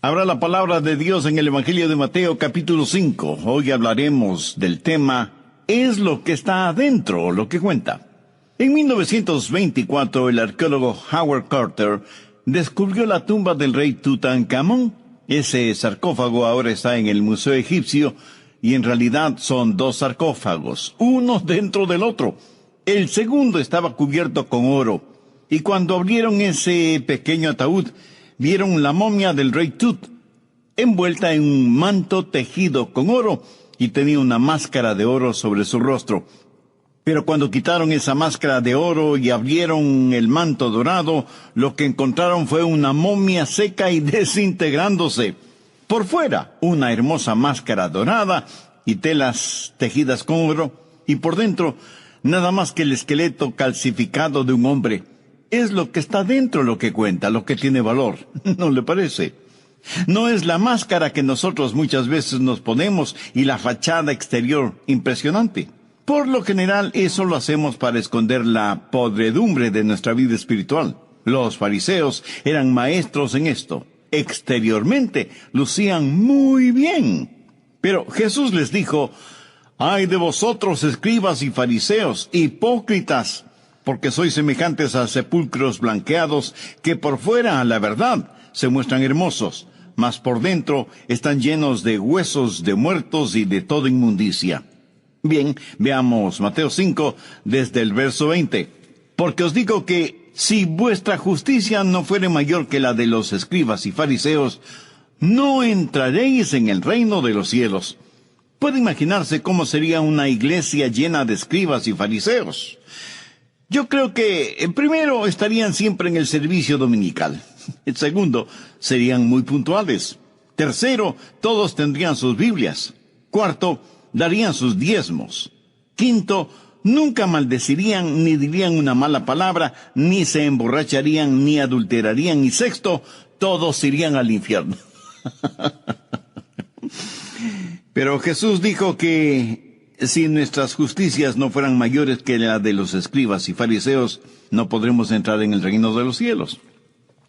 Abra la palabra de Dios en el Evangelio de Mateo, capítulo 5. Hoy hablaremos del tema, ¿es lo que está adentro lo que cuenta? En 1924, el arqueólogo Howard Carter descubrió la tumba del rey Tutankamón. Ese sarcófago ahora está en el Museo Egipcio, y en realidad son dos sarcófagos, uno dentro del otro. El segundo estaba cubierto con oro, y cuando abrieron ese pequeño ataúd, vieron la momia del rey Tut, envuelta en un manto tejido con oro, y tenía una máscara de oro sobre su rostro. Pero cuando quitaron esa máscara de oro y abrieron el manto dorado, lo que encontraron fue una momia seca y desintegrándose. Por fuera, una hermosa máscara dorada y telas tejidas con oro, y por dentro, nada más que el esqueleto calcificado de un hombre. Es lo que está dentro lo que cuenta, lo que tiene valor, ¿no le parece? No es la máscara que nosotros muchas veces nos ponemos y la fachada exterior impresionante. Por lo general, eso lo hacemos para esconder la podredumbre de nuestra vida espiritual. Los fariseos eran maestros en esto. Exteriormente lucían muy bien. Pero Jesús les dijo, «Ay de vosotros, escribas y fariseos, hipócritas, porque sois semejantes a sepulcros blanqueados, que por fuera, a la verdad, se muestran hermosos, mas por dentro están llenos de huesos de muertos y de toda inmundicia». Bien, veamos Mateo 5, desde el verso 20. «Porque os digo que, si vuestra justicia no fuere mayor que la de los escribas y fariseos, no entraréis en el reino de los cielos». Puede imaginarse cómo sería una iglesia llena de escribas y fariseos. Yo creo que, primero, estarían siempre en el servicio dominical. Segundo, serían muy puntuales. Tercero, todos tendrían sus Biblias. Cuarto, darían sus diezmos. Quinto, nunca maldecirían ni dirían una mala palabra, ni se emborracharían, ni adulterarían. Y sexto, todos irían al infierno. Pero Jesús dijo que si nuestras justicias no fueran mayores que la de los escribas y fariseos, no podremos entrar en el reino de los cielos.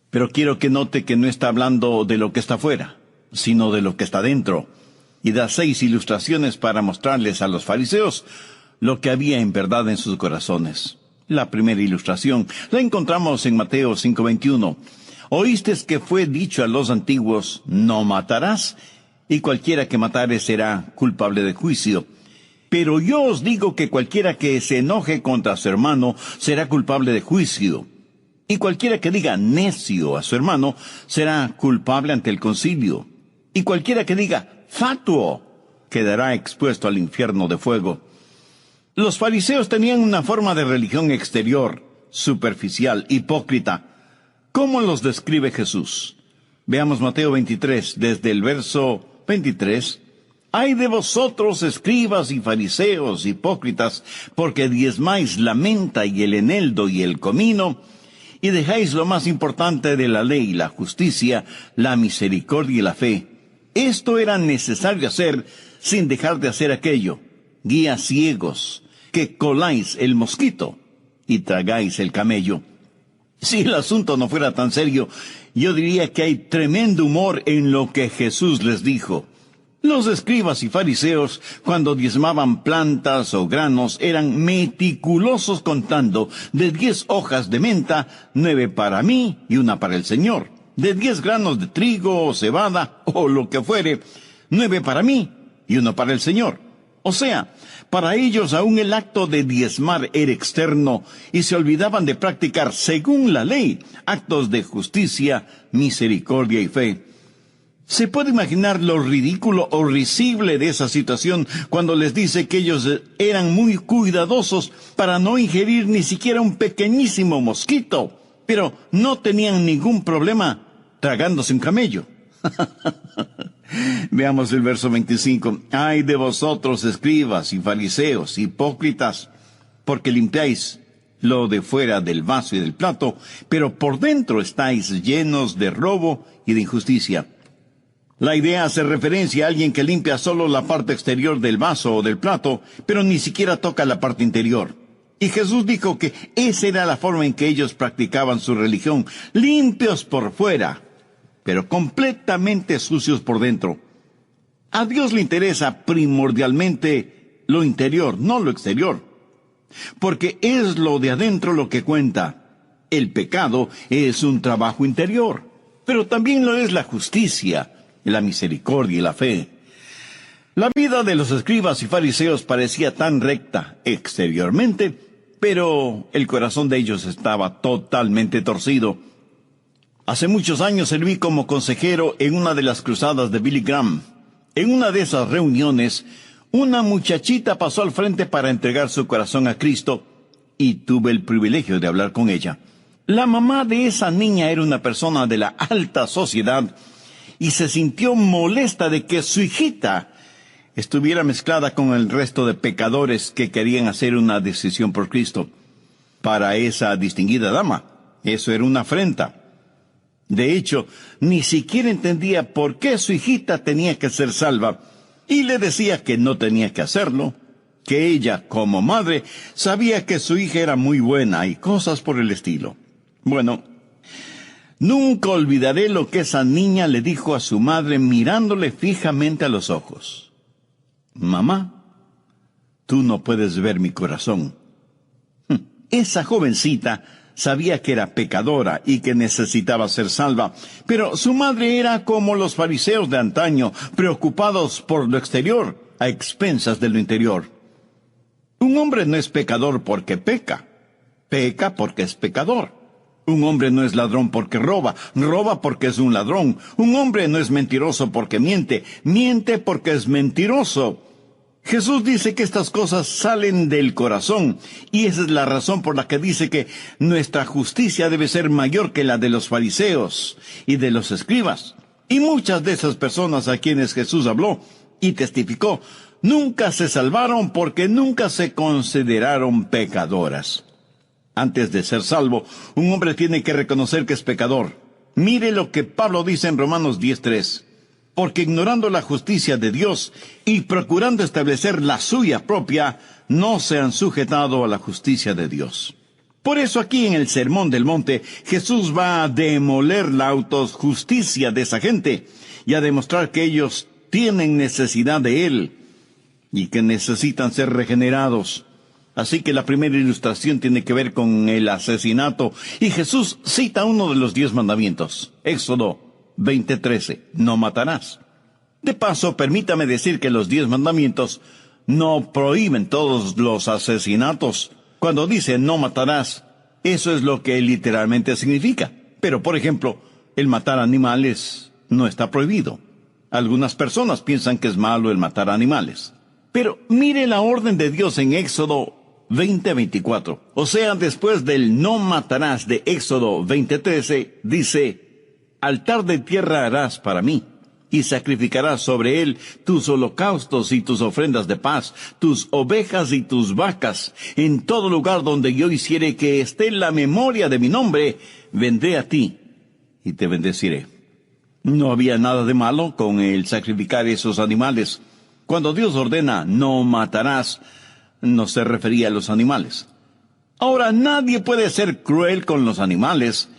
Pero quiero que note que no está hablando de lo que está fuera, sino de lo que está dentro. Y da 6 ilustraciones para mostrarles a los fariseos lo que había en verdad en sus corazones. La primera ilustración la encontramos en Mateo 5:21. «Oísteis que fue dicho a los antiguos, no matarás, y cualquiera que matare será culpable de juicio. Pero yo os digo que cualquiera que se enoje contra su hermano será culpable de juicio. Y cualquiera que diga necio a su hermano será culpable ante el concilio. Y cualquiera que diga fatuo quedará expuesto al infierno de fuego». Los fariseos tenían una forma de religión exterior, superficial, hipócrita. ¿Cómo los describe Jesús? Veamos Mateo 23, desde el verso 23. «Ay de vosotros, escribas y fariseos, hipócritas, porque diezmáis la menta y el eneldo y el comino, y dejáis lo más importante de la ley, la justicia, la misericordia y la fe. Esto era necesario hacer sin dejar de hacer aquello. Guías ciegos, que coláis el mosquito y tragáis el camello». Si el asunto no fuera tan serio, yo diría que hay tremendo humor en lo que Jesús les dijo. Los escribas y fariseos, cuando diezmaban plantas o granos, eran meticulosos contando: de 10 hojas de menta, 9 para mí y 1 para el Señor. De 10 granos de trigo o cebada, o lo que fuere, 9 para mí y 1 para el Señor. O sea, para ellos aún el acto de diezmar era externo, y se olvidaban de practicar, según la ley, actos de justicia, misericordia y fe. ¿Se puede imaginar lo ridículo o risible de esa situación cuando les dice que ellos eran muy cuidadosos para no ingerir ni siquiera un pequeñísimo mosquito, pero no tenían ningún problema tragándose un camello? Veamos el verso 25. «Ay de vosotros, escribas y fariseos, hipócritas, porque limpiáis lo de fuera del vaso y del plato, pero por dentro estáis llenos de robo y de injusticia». La idea hace referencia a alguien que limpia solo la parte exterior del vaso o del plato, pero ni siquiera toca la parte interior. Y Jesús dijo que esa era la forma en que ellos practicaban su religión, limpios por fuera, pero completamente sucios por dentro. A Dios le interesa primordialmente lo interior, no lo exterior, porque es lo de adentro lo que cuenta. El pecado es un trabajo interior, pero también lo es la justicia, la misericordia y la fe. La vida de los escribas y fariseos parecía tan recta exteriormente, pero el corazón de ellos estaba totalmente torcido. Hace muchos años serví como consejero en una de las cruzadas de Billy Graham. En una de esas reuniones, una muchachita pasó al frente para entregar su corazón a Cristo y tuve el privilegio de hablar con ella. La mamá de esa niña era una persona de la alta sociedad y se sintió molesta de que su hijita estuviera mezclada con el resto de pecadores que querían hacer una decisión por Cristo. Para esa distinguida dama, eso era una afrenta. De hecho, ni siquiera entendía por qué su hijita tenía que ser salva, y le decía que no tenía que hacerlo, que ella, como madre, sabía que su hija era muy buena y cosas por el estilo. Bueno, nunca olvidaré lo que esa niña le dijo a su madre mirándole fijamente a los ojos. Mamá, tú no puedes ver mi corazón. Esa jovencita sabía que era pecadora y que necesitaba ser salva, pero su madre era como los fariseos de antaño, preocupados por lo exterior, a expensas de lo interior. Un hombre no es pecador porque peca, peca porque es pecador. Un hombre no es ladrón porque roba, roba porque es un ladrón. Un hombre no es mentiroso porque miente, miente porque es mentiroso. Jesús dice que estas cosas salen del corazón, y esa es la razón por la que dice que nuestra justicia debe ser mayor que la de los fariseos y de los escribas. Y muchas de esas personas a quienes Jesús habló y testificó, nunca se salvaron porque nunca se consideraron pecadoras. Antes de ser salvo, un hombre tiene que reconocer que es pecador. Mire lo que Pablo dice en Romanos 10:3. Porque ignorando la justicia de Dios y procurando establecer la suya propia, no se han sujetado a la justicia de Dios. Por eso aquí en el Sermón del Monte, Jesús va a demoler la autojusticia de esa gente y a demostrar que ellos tienen necesidad de Él y que necesitan ser regenerados. Así que la primera ilustración tiene que ver con el asesinato, y Jesús cita uno de los 10 mandamientos, Éxodo 20:13, no matarás. De paso, permítame decir que los 10 mandamientos no prohíben todos los asesinatos. Cuando dice no matarás, eso es lo que literalmente significa. Pero, por ejemplo, el matar animales no está prohibido. Algunas personas piensan que es malo el matar animales. Pero mire la orden de Dios en Éxodo 20:24. O sea, después del no matarás de Éxodo 20:13, dice: altar de tierra harás para mí, y sacrificarás sobre él tus holocaustos y tus ofrendas de paz, tus ovejas y tus vacas. En todo lugar donde yo hiciere que esté la memoria de mi nombre, vendré a ti y te bendeciré. No había nada de malo con el sacrificar esos animales. Cuando Dios ordena no matarás, no se refería a los animales. Ahora, nadie puede ser cruel con los animales,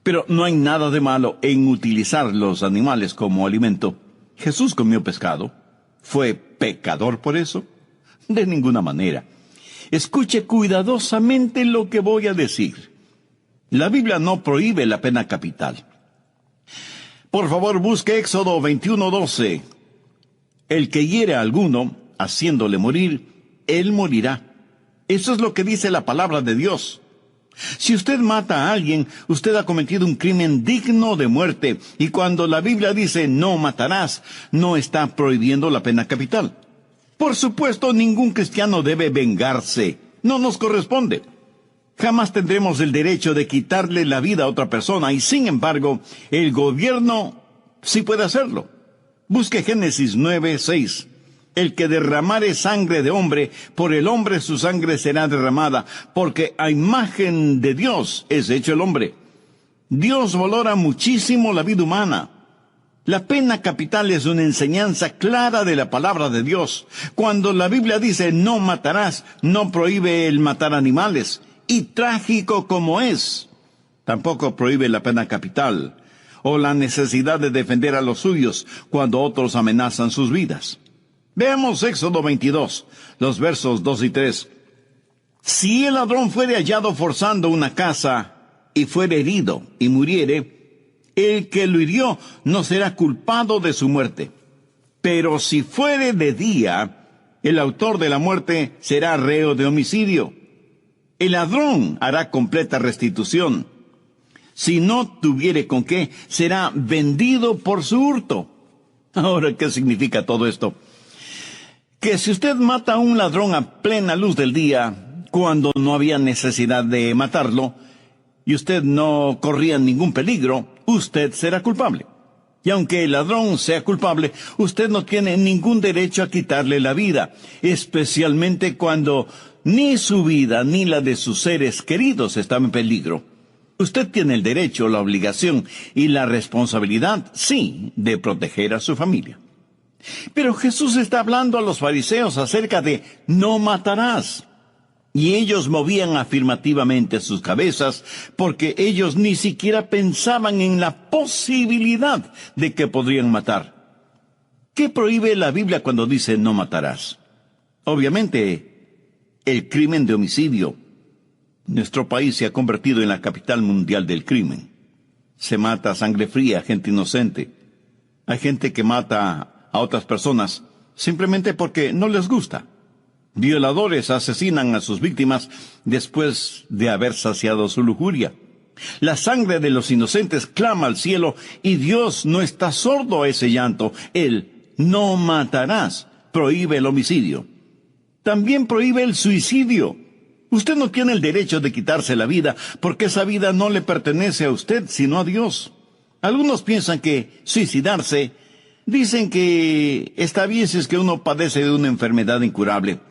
pero no hay nada de malo en utilizar los animales como alimento. ¿Jesús comió pescado? ¿Fue pecador por eso? De ninguna manera. Escuche cuidadosamente lo que voy a decir. La Biblia no prohíbe la pena capital. Por favor, busque Éxodo 21:12. El que hiere a alguno, haciéndole morir, él morirá. Eso es lo que dice la palabra de Dios. Si usted mata a alguien, usted ha cometido un crimen digno de muerte, y cuando la Biblia dice no matarás, no está prohibiendo la pena capital. Por supuesto, ningún cristiano debe vengarse. No nos corresponde. Jamás tendremos el derecho de quitarle la vida a otra persona, y sin embargo, el gobierno sí puede hacerlo. Busque Génesis 9:6. El que derramare sangre de hombre, por el hombre su sangre será derramada, porque a imagen de Dios es hecho el hombre. Dios valora muchísimo la vida humana. La pena capital es una enseñanza clara de la palabra de Dios. Cuando la Biblia dice no matarás, no prohíbe el matar animales. Y trágico como es, tampoco prohíbe la pena capital. o la necesidad de defender a los suyos cuando otros amenazan sus vidas. Veamos Éxodo 22, los versos 2 y 3. Si el ladrón fuere hallado forzando una casa y fuere herido y muriere, el que lo hirió no será culpado de su muerte. Pero si fuere de día, el autor de la muerte será reo de homicidio. El ladrón hará completa restitución. Si no tuviere con qué, será vendido por su hurto. Ahora, ¿qué significa todo esto? Que si usted mata a un ladrón a plena luz del día, cuando no había necesidad de matarlo, y usted no corría ningún peligro, usted será culpable. Y aunque el ladrón sea culpable, usted no tiene ningún derecho a quitarle la vida, especialmente cuando ni su vida ni la de sus seres queridos están en peligro. Usted tiene el derecho, la obligación y la responsabilidad, sí, de proteger a su familia. Pero Jesús está hablando a los fariseos acerca de no matarás. Y ellos movían afirmativamente sus cabezas porque ellos ni siquiera pensaban en la posibilidad de que podrían matar. ¿Qué prohíbe la Biblia cuando dice no matarás? Obviamente, el crimen de homicidio. Nuestro país se ha convertido en la capital mundial del crimen. Se mata a sangre fría a gente inocente. Hay gente que mata a otras personas simplemente porque no les gusta. Violadores asesinan a sus víctimas después de haber saciado su lujuria. La sangre de los inocentes clama al cielo y Dios no está sordo a ese llanto. Él no matarás prohíbe el homicidio. También prohíbe el suicidio. Usted no tiene el derecho de quitarse la vida porque esa vida no le pertenece a usted sino a Dios. Algunos piensan que suicidarse, dicen que está bien si es que uno padece de una enfermedad incurable.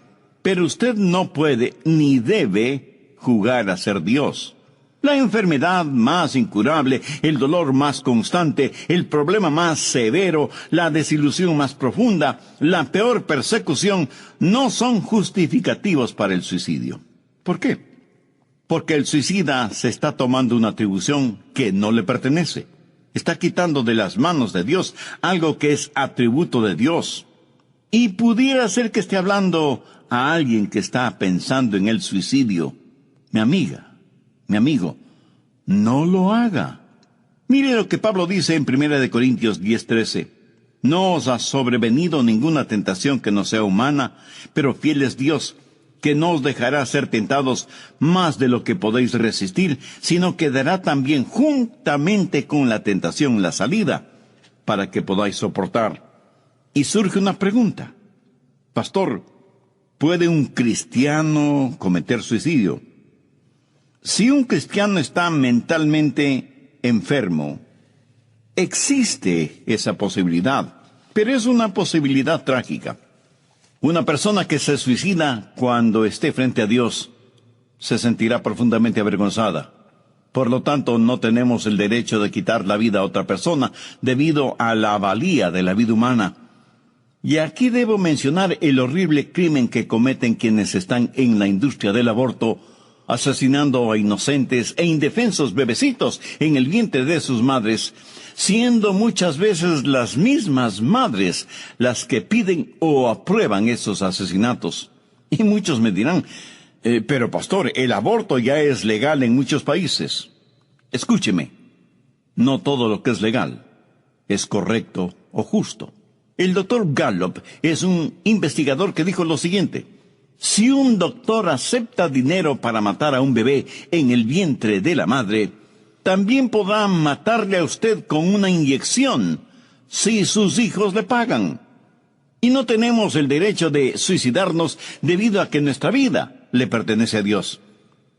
Pero usted no puede ni debe jugar a ser Dios. La enfermedad más incurable, el dolor más constante, el problema más severo, la desilusión más profunda, la peor persecución, no son justificativos para el suicidio. ¿Por qué? Porque el suicida se está tomando una atribución que no le pertenece. Está quitando de las manos de Dios algo que es atributo de Dios. Y pudiera ser que esté hablando a alguien que está pensando en el suicidio. Mi amiga, mi amigo, no lo haga. Mire lo que Pablo dice en 1 Corintios 10:13. No os ha sobrevenido ninguna tentación que no sea humana, pero fiel es Dios, que no os dejará ser tentados más de lo que podéis resistir, sino que dará también juntamente con la tentación la salida, para que podáis soportar. Y surge una pregunta. Pastor, ¿puede un cristiano cometer suicidio? Si un cristiano está mentalmente enfermo, existe esa posibilidad, pero es una posibilidad trágica. Una persona que se suicida cuando esté frente a Dios se sentirá profundamente avergonzada. Por lo tanto, no tenemos el derecho de quitar la vida a otra persona debido a la valía de la vida humana. Y aquí debo mencionar el horrible crimen que cometen quienes están en la industria del aborto, asesinando a inocentes e indefensos bebecitos en el vientre de sus madres, siendo muchas veces las mismas madres las que piden o aprueban esos asesinatos. Y muchos me dirán, pero pastor, el aborto ya es legal en muchos países. Escúcheme, no todo lo que es legal es correcto o justo. El doctor Gallup es un investigador que dijo lo siguiente: si un doctor acepta dinero para matar a un bebé en el vientre de la madre, también podrá matarle a usted con una inyección si sus hijos le pagan. Y no tenemos el derecho de suicidarnos debido a que nuestra vida le pertenece a Dios.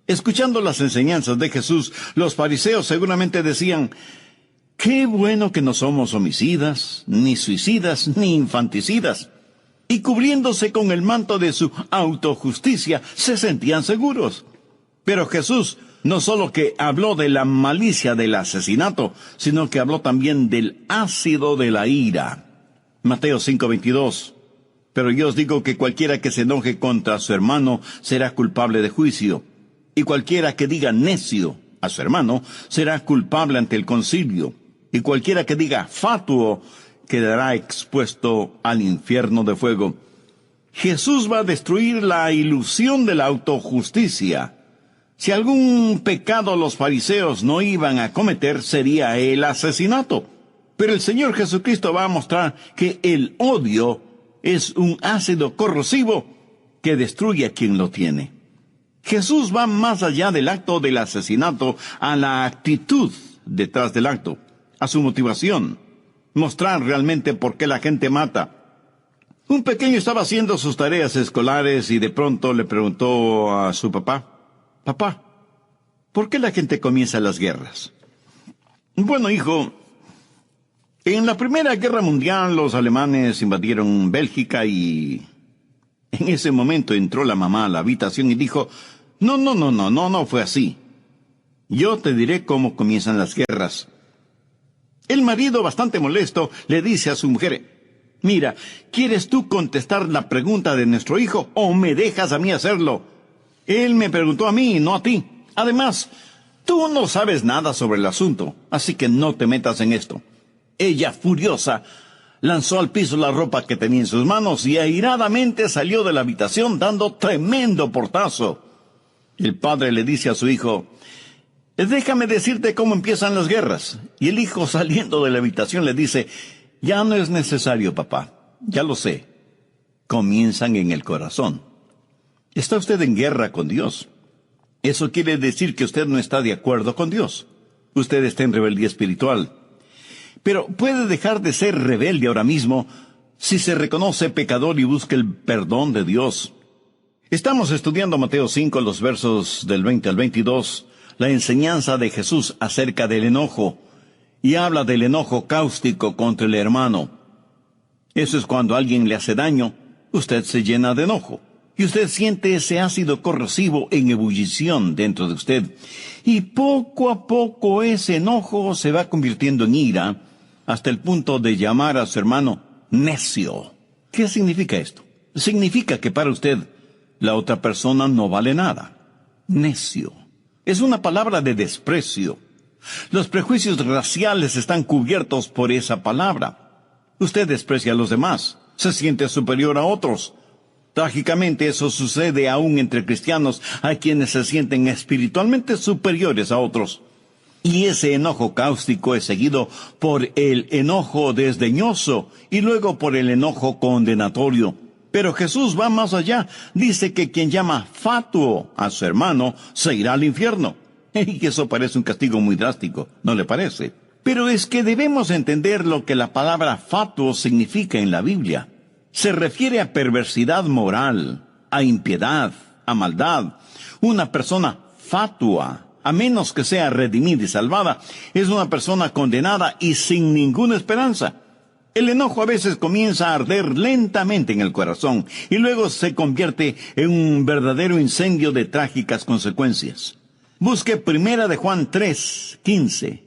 Escuchando las enseñanzas de Jesús, los fariseos seguramente decían: qué bueno que no somos homicidas, ni suicidas, ni infanticidas. Y cubriéndose con el manto de su autojusticia, se sentían seguros. Pero Jesús no solo que habló de la malicia del asesinato, sino que habló también del ácido de la ira. Mateo 5:22. Pero yo os digo que cualquiera que se enoje contra su hermano será culpable de juicio, y cualquiera que diga necio a su hermano será culpable ante el concilio. y cualquiera que diga fatuo quedará expuesto al infierno de fuego. Jesús va a destruir la ilusión de la autojusticia. Si algún pecado los fariseos no iban a cometer, sería el asesinato. Pero el Señor Jesucristo va a mostrar que el odio es un ácido corrosivo que destruye a quien lo tiene. Jesús va más allá del acto del asesinato, a la actitud detrás del acto, a su motivación, mostrar realmente por qué la gente mata. Un pequeño estaba haciendo sus tareas escolares y de pronto le preguntó a su papá: «Papá, ¿por qué la gente comienza las guerras?» «Bueno, hijo, en la Primera Guerra Mundial los alemanes invadieron Bélgica y en ese momento entró la mamá a la habitación y dijo: No fue así. Yo te diré cómo comienzan las guerras». El marido, bastante molesto, le dice a su mujer: «Mira, ¿quieres tú contestar la pregunta de nuestro hijo o me dejas a mí hacerlo? Él me preguntó a mí, no a ti. Además, tú no sabes nada sobre el asunto, así que no te metas en esto». Ella, furiosa, lanzó al piso la ropa que tenía en sus manos y airadamente salió de la habitación dando tremendo portazo. El padre le dice a su hijo: «Déjame decirte cómo empiezan las guerras». Y el hijo, saliendo de la habitación, le dice: «Ya no es necesario, papá. Ya lo sé. Comienzan en el corazón». Está usted en guerra con Dios. Eso quiere decir que usted no está de acuerdo con Dios. Usted está en rebeldía espiritual. Pero puede dejar de ser rebelde ahora mismo si se reconoce pecador y busca el perdón de Dios. Estamos estudiando Mateo 5, los versos del 20 al 22, la enseñanza de Jesús acerca del enojo, y habla del enojo cáustico contra el hermano. Eso es cuando alguien le hace daño, usted se llena de enojo, y usted siente ese ácido corrosivo en ebullición dentro de usted. Y poco a poco ese enojo se va convirtiendo en ira, hasta el punto de llamar a su hermano necio. ¿Qué significa esto? Significa que para usted la otra persona no vale nada. Necio. Es una palabra de desprecio. Los prejuicios raciales están cubiertos por esa palabra. Usted desprecia a los demás, se siente superior a otros. Trágicamente eso sucede aún entre cristianos, a quienes se sienten espiritualmente superiores a otros. Y ese enojo cáustico es seguido por el enojo desdeñoso y luego por el enojo condenatorio. Pero Jesús va más allá. Dice que quien llama fatuo a su hermano se irá al infierno. Y eso parece un castigo muy drástico, ¿no le parece? Pero es que debemos entender lo que la palabra fatuo significa en la Biblia. Se refiere a perversidad moral, a impiedad, a maldad. Una persona fatua, a menos que sea redimida y salvada, es una persona condenada y sin ninguna esperanza. El enojo a veces comienza a arder lentamente en el corazón y luego se convierte en un verdadero incendio de trágicas consecuencias. Busque 1 de Juan 3:15.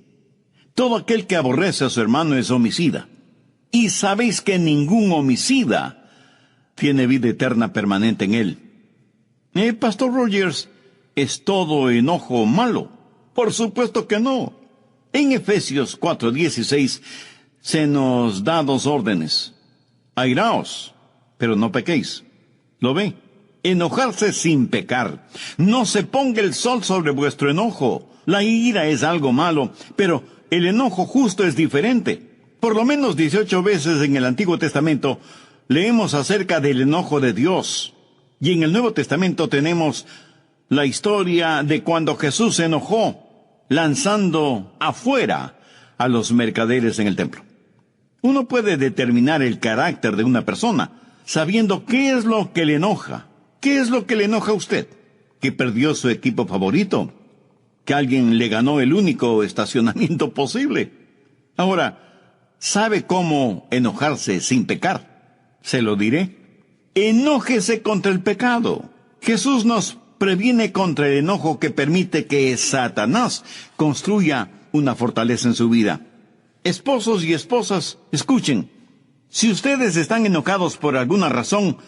Todo aquel que aborrece a su hermano es homicida. Y sabéis que ningún homicida tiene vida eterna permanente en él. Pastor Rogers, ¿es todo enojo malo? Por supuesto que no. En Efesios 4:16 se nos da 2 órdenes. Airaos, pero no pequéis. ¿Lo ve? Enojarse sin pecar. No se ponga el sol sobre vuestro enojo. La ira es algo malo, pero el enojo justo es diferente. Por lo menos 18 veces en el Antiguo Testamento leemos acerca del enojo de Dios. Y en el Nuevo Testamento tenemos la historia de cuando Jesús se enojó, lanzando afuera a los mercaderes en el templo. Uno puede determinar el carácter de una persona sabiendo qué es lo que le enoja. ¿Qué es lo que le enoja a usted? ¿Que perdió su equipo favorito? ¿Que alguien le ganó el único estacionamiento posible? Ahora, ¿sabe cómo enojarse sin pecar? Se lo diré. Enójese contra el pecado. Jesús nos previene contra el enojo que permite que Satanás construya una fortaleza en su vida. Esposos y esposas, escuchen. Si ustedes están enojados por alguna razón,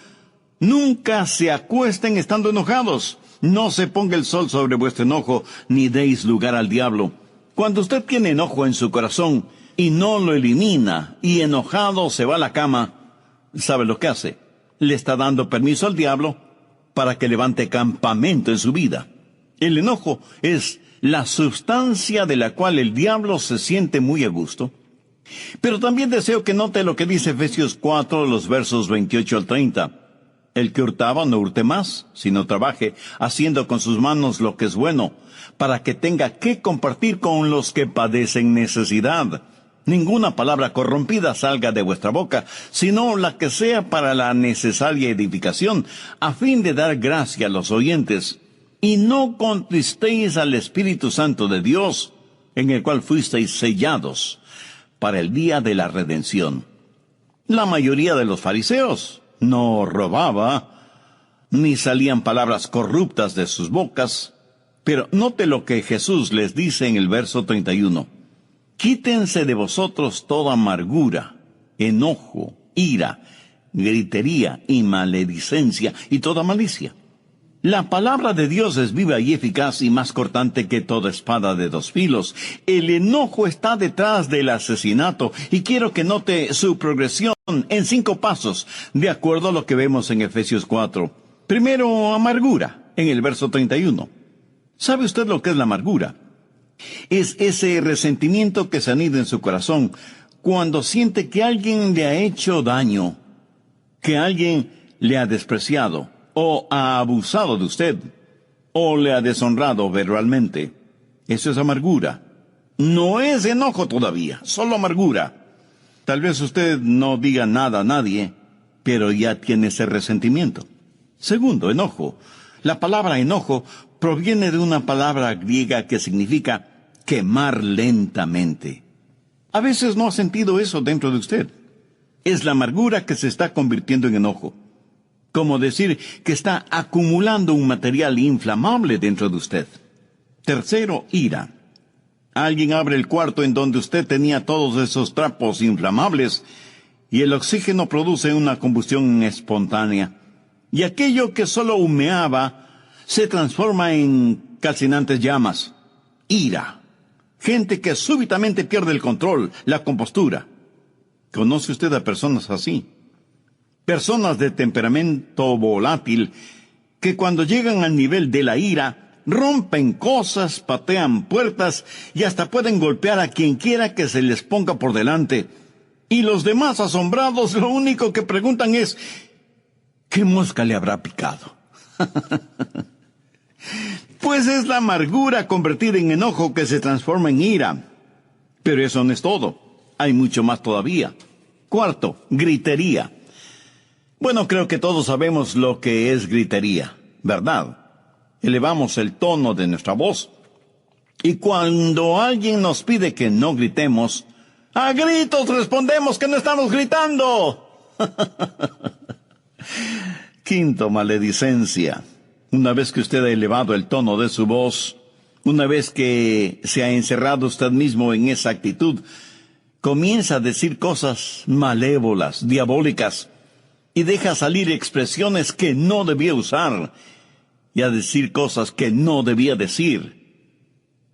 nunca se acuesten estando enojados. No se ponga el sol sobre vuestro enojo, ni deis lugar al diablo. Cuando usted tiene enojo en su corazón, y no lo elimina, y enojado se va a la cama, ¿sabe lo que hace? Le está dando permiso al diablo para que levante campamento en su vida. El enojo es la sustancia de la cual el diablo se siente muy a gusto. Pero también deseo que note lo que dice Efesios 4, los versos 28 al 30. El que hurtaba no hurte más, sino trabaje, haciendo con sus manos lo que es bueno, para que tenga que compartir con los que padecen necesidad. Ninguna palabra corrompida salga de vuestra boca, sino la que sea para la necesaria edificación, a fin de dar gracia a los oyentes. Y no contristéis al Espíritu Santo de Dios, en el cual fuisteis sellados para el día de la redención. La mayoría de los fariseos no robaba, ni salían palabras corruptas de sus bocas, pero note lo que Jesús les dice en el verso 31. Quítense de vosotros toda amargura, enojo, ira, gritería y maledicencia y toda malicia. La palabra de Dios es viva y eficaz y más cortante que toda espada de dos filos. El enojo está detrás del asesinato y quiero que note su progresión en 5 pasos, de acuerdo a lo que vemos en Efesios 4. Primero, amargura, en el verso 31. ¿Sabe usted lo que es la amargura? Es ese resentimiento que se anida en su corazón cuando siente que alguien le ha hecho daño, que alguien le ha despreciado, o ha abusado de usted, o le ha deshonrado verbalmente. Eso es amargura. No es enojo todavía, solo amargura. Tal vez usted no diga nada a nadie, pero ya tiene ese resentimiento. Segundo, enojo. La palabra enojo proviene de una palabra griega que significa quemar lentamente. A veces no ha sentido eso dentro de usted. Es la amargura que se está convirtiendo en enojo. Como decir que está acumulando un material inflamable dentro de usted. Tercero, ira. Alguien abre el cuarto en donde usted tenía todos esos trapos inflamables y el oxígeno produce una combustión espontánea. Y aquello que solo humeaba se transforma en calcinantes llamas. Ira. Gente que súbitamente pierde el control, la compostura. ¿Conoce usted a personas así? Personas de temperamento volátil que cuando llegan al nivel de la ira, rompen cosas, patean puertas y hasta pueden golpear a quien quiera que se les ponga por delante. Y los demás asombrados lo único que preguntan es, ¿qué mosca le habrá picado? Pues es la amargura convertida en enojo que se transforma en ira. Pero eso no es todo. Hay mucho más todavía. Cuarto, gritería. Bueno, creo que todos sabemos lo que es gritería, ¿verdad? Elevamos el tono de nuestra voz. Y cuando alguien nos pide que no gritemos, a gritos respondemos que no estamos gritando. Quinto, maledicencia. Una vez que usted ha elevado el tono de su voz, una vez que se ha encerrado usted mismo en esa actitud, comienza a decir cosas malévolas, diabólicas, y deja salir expresiones que no debía usar, y a decir cosas que no debía decir.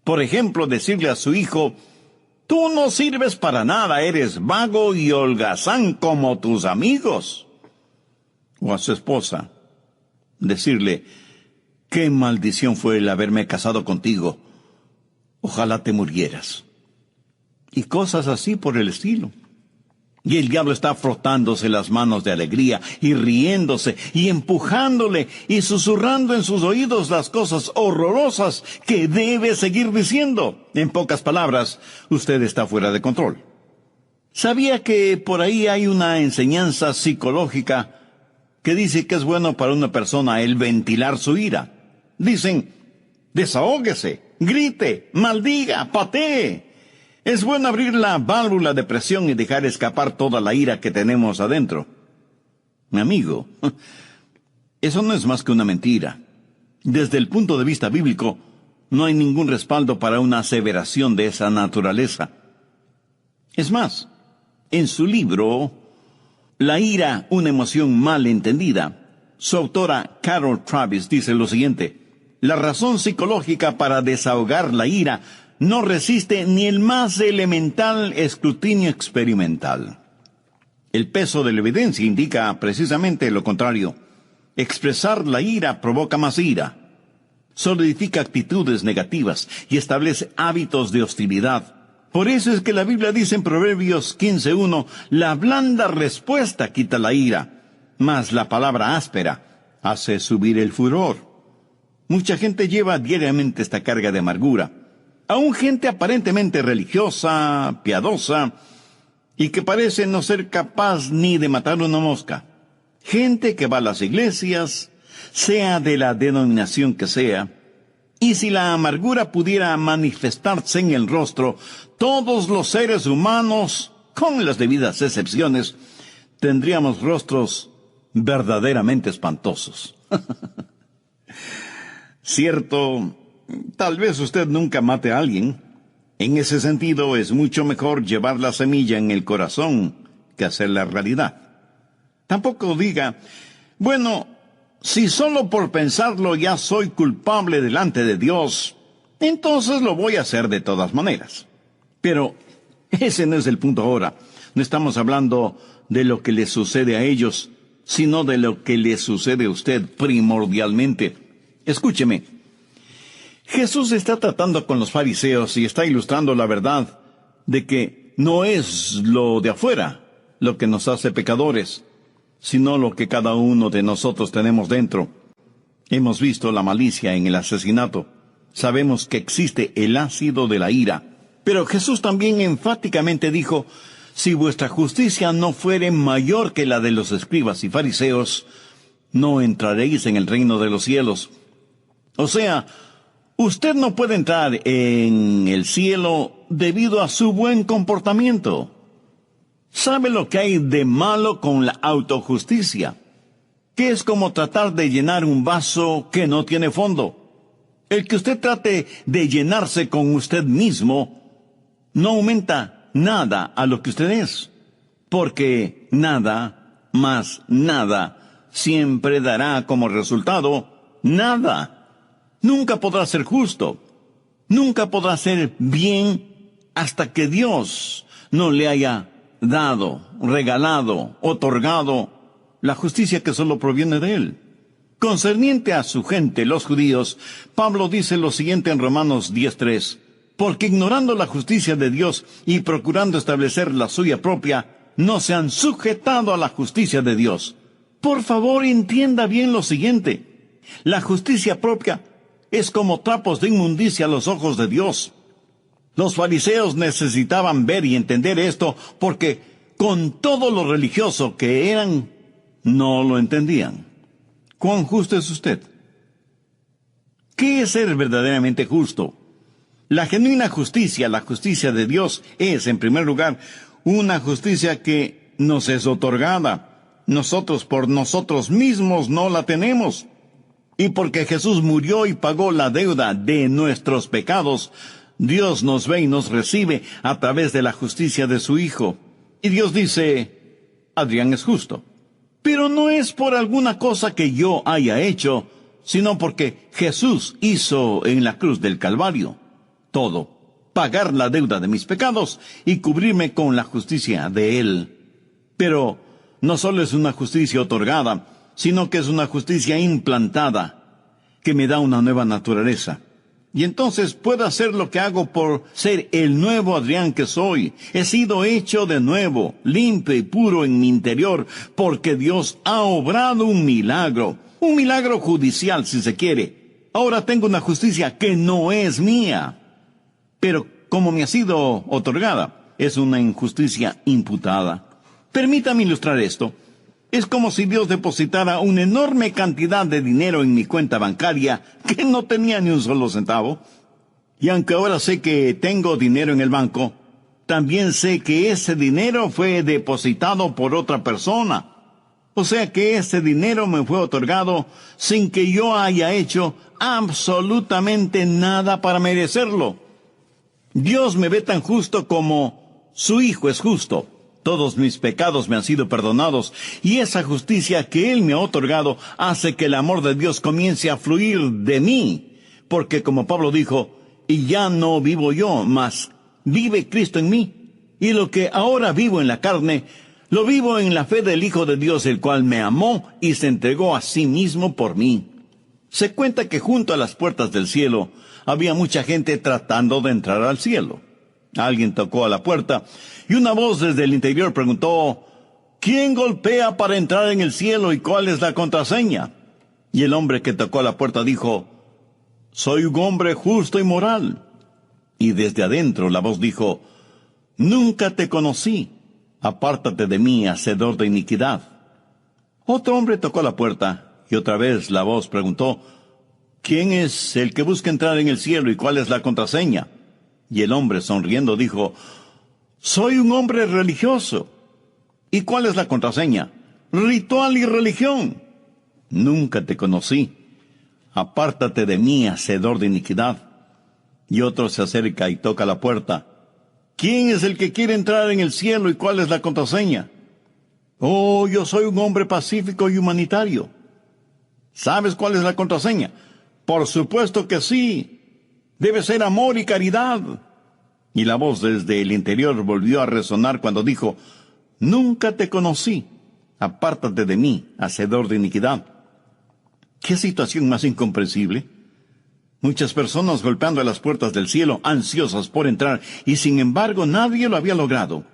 Por ejemplo, decirle a su hijo, tú no sirves para nada, eres vago y holgazán como tus amigos. O a su esposa, decirle, qué maldición fue el haberme casado contigo. Ojalá te murieras. Y cosas así por el estilo. Y el diablo está frotándose las manos de alegría y riéndose y empujándole y susurrando en sus oídos las cosas horrorosas que debe seguir diciendo. En pocas palabras, usted está fuera de control. ¿Sabía que por ahí hay una enseñanza psicológica que dice que es bueno para una persona el ventilar su ira? Dicen, desahóguese, grite, maldiga, patee. Es bueno abrir la válvula de presión y dejar escapar toda la ira que tenemos adentro. Mi amigo, eso no es más que una mentira. Desde el punto de vista bíblico, no hay ningún respaldo para una aseveración de esa naturaleza. Es más, en su libro, La ira, una emoción mal entendida, su autora Carol Travis dice lo siguiente: la razón psicológica para desahogar la ira no resiste ni el más elemental escrutinio experimental. El peso de la evidencia indica precisamente lo contrario. Expresar la ira provoca más ira, solidifica actitudes negativas y establece hábitos de hostilidad. Por eso es que la Biblia dice en Proverbios 15:1, la blanda respuesta quita la ira, mas la palabra áspera hace subir el furor. Mucha gente lleva diariamente esta carga de amargura. Aún gente aparentemente religiosa, piadosa, y que parece no ser capaz ni de matar una mosca. Gente que va a las iglesias, sea de la denominación que sea, y si la amargura pudiera manifestarse en el rostro, todos los seres humanos, con las debidas excepciones, tendríamos rostros verdaderamente espantosos. Cierto, tal vez usted nunca mate a alguien. En ese sentido, es mucho mejor llevar la semilla en el corazón que hacerla realidad. Tampoco diga, bueno, si solo por pensarlo ya soy culpable delante de Dios, entonces lo voy a hacer de todas maneras. Pero ese no es el punto ahora. No estamos hablando de lo que le sucede a ellos, sino de lo que le sucede a usted primordialmente. Escúcheme. Jesús está tratando con los fariseos y está ilustrando la verdad de que no es lo de afuera lo que nos hace pecadores, sino lo que cada uno de nosotros tenemos dentro. Hemos visto la malicia en el asesinato. Sabemos que existe el ácido de la ira. Pero Jesús también enfáticamente dijo, si vuestra justicia no fuere mayor que la de los escribas y fariseos, no entraréis en el reino de los cielos. O sea, usted no puede entrar en el cielo debido a su buen comportamiento. ¿Sabe lo que hay de malo con la autojusticia? Que es como tratar de llenar un vaso que no tiene fondo. El que usted trate de llenarse con usted mismo no aumenta nada a lo que usted es, porque nada más nada siempre dará como resultado nada. Nunca podrá ser justo, nunca podrá ser bien hasta que Dios no le haya dado, regalado, otorgado la justicia que solo proviene de Él. Concerniente a su gente, los judíos, Pablo dice lo siguiente en Romanos 10:3, porque ignorando la justicia de Dios y procurando establecer la suya propia, no se han sujetado a la justicia de Dios. Por favor, entienda bien lo siguiente. La justicia propia es como trapos de inmundicia a los ojos de Dios. Los fariseos necesitaban ver y entender esto porque, con todo lo religioso que eran, no lo entendían. ¿Cuán justo es usted? ¿Qué es ser verdaderamente justo? La genuina justicia, la justicia de Dios, es, en primer lugar, una justicia que nos es otorgada. Nosotros por nosotros mismos no la tenemos. Y porque Jesús murió y pagó la deuda de nuestros pecados, Dios nos ve y nos recibe a través de la justicia de su Hijo. Y Dios dice, Adrián es justo. Pero no es por alguna cosa que yo haya hecho, sino porque Jesús hizo en la cruz del Calvario todo, pagar la deuda de mis pecados y cubrirme con la justicia de Él. Pero no solo es una justicia otorgada, sino que es una justicia implantada, que me da una nueva naturaleza. Y entonces puedo hacer lo que hago por ser el nuevo Adrián que soy. He sido hecho de nuevo, limpio y puro en mi interior, porque Dios ha obrado un milagro judicial si se quiere. Ahora tengo una justicia que no es mía, pero como me ha sido otorgada, es una injusticia imputada. Permítame ilustrar esto. Es como si Dios depositara una enorme cantidad de dinero en mi cuenta bancaria que no tenía ni un solo centavo. Y aunque ahora sé que tengo dinero en el banco, también sé que ese dinero fue depositado por otra persona. O sea que ese dinero me fue otorgado sin que yo haya hecho absolutamente nada para merecerlo. Dios me ve tan justo como su Hijo es justo. Todos mis pecados me han sido perdonados, y esa justicia que Él me ha otorgado hace que el amor de Dios comience a fluir de mí, porque como Pablo dijo, y ya no vivo yo, mas vive Cristo en mí. Y lo que ahora vivo en la carne, lo vivo en la fe del Hijo de Dios, el cual me amó y se entregó a sí mismo por mí. Se cuenta que junto a las puertas del cielo había mucha gente tratando de entrar al cielo. Alguien tocó a la puerta y una voz desde el interior preguntó: ¿quién golpea para entrar en el cielo y cuál es la contraseña? Y el hombre que tocó a la puerta dijo: soy un hombre justo y moral. Y desde adentro la voz dijo: nunca te conocí, apártate de mí, hacedor de iniquidad. Otro hombre tocó la puerta, y otra vez la voz preguntó: ¿quién es el que busca entrar en el cielo y cuál es la contraseña? Y el hombre, sonriendo, dijo: soy un hombre religioso. ¿Y cuál es la contraseña? Ritual y religión. Nunca te conocí, apártate de mí, hacedor de iniquidad. Y otro se acerca y toca la puerta. ¿quién es el que quiere entrar en el cielo y cuál es la contraseña? Oh, yo soy un hombre pacífico y humanitario. ¿Sabes cuál es la contraseña? Por supuesto que sí. Debe ser amor y caridad. Y la voz desde el interior volvió a resonar cuando dijo: nunca te conocí. Apártate de mí, hacedor de iniquidad. ¿Qué situación más incomprensible? Muchas personas golpeando a las puertas del cielo, ansiosas por entrar, y sin embargo nadie lo había logrado.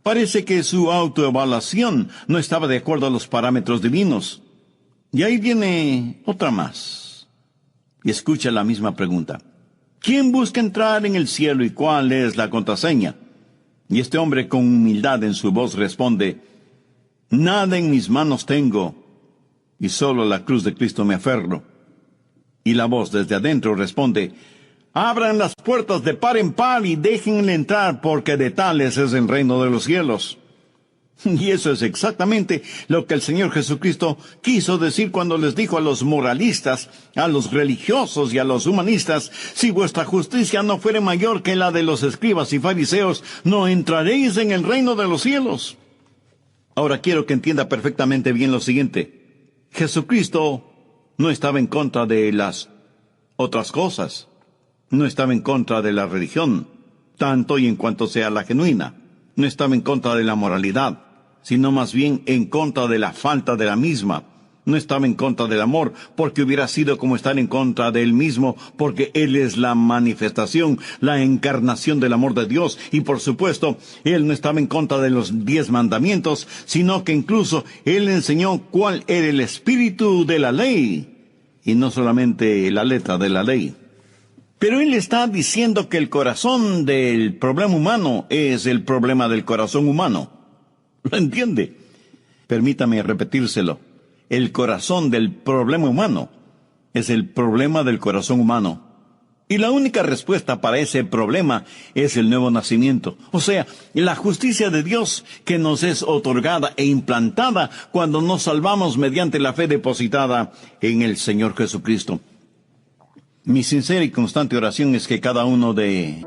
Parece que su autoevaluación no estaba de acuerdo a los parámetros divinos. Y ahí viene otra más. Y escucha la misma pregunta: ¿quién busca entrar en el cielo y cuál es la contraseña? Y este hombre con humildad en su voz responde: nada en mis manos tengo, y solo a la cruz de Cristo me aferro. Y la voz desde adentro responde: abran las puertas de par en par y déjenle entrar, porque de tales es el reino de los cielos. Y eso es exactamente lo que el Señor Jesucristo quiso decir cuando les dijo a los moralistas, a los religiosos y a los humanistas: si vuestra justicia no fuere mayor que la de los escribas y fariseos, no entraréis en el reino de los cielos. Ahora quiero que entienda perfectamente bien lo siguiente: Jesucristo no estaba en contra de las otras cosas. No estaba en contra de la religión, tanto y en cuanto sea la genuina. No estaba en contra de la moralidad, sino más bien en contra de la falta de la misma. No estaba en contra del amor, porque hubiera sido como estar en contra de él mismo, porque él es la manifestación, la encarnación del amor de Dios. Y por supuesto, él no estaba en contra de los 10 mandamientos, sino que incluso él enseñó cuál era el espíritu de la ley, y no solamente la letra de la ley. Pero él está diciendo que el corazón del problema humano es el problema del corazón humano. ¿Lo entiende? Permítame repetírselo. El corazón del problema humano es el problema del corazón humano. Y la única respuesta para ese problema es el nuevo nacimiento. O sea, la justicia de Dios que nos es otorgada e implantada cuando nos salvamos mediante la fe depositada en el Señor Jesucristo. Mi sincera y constante oración es que cada uno de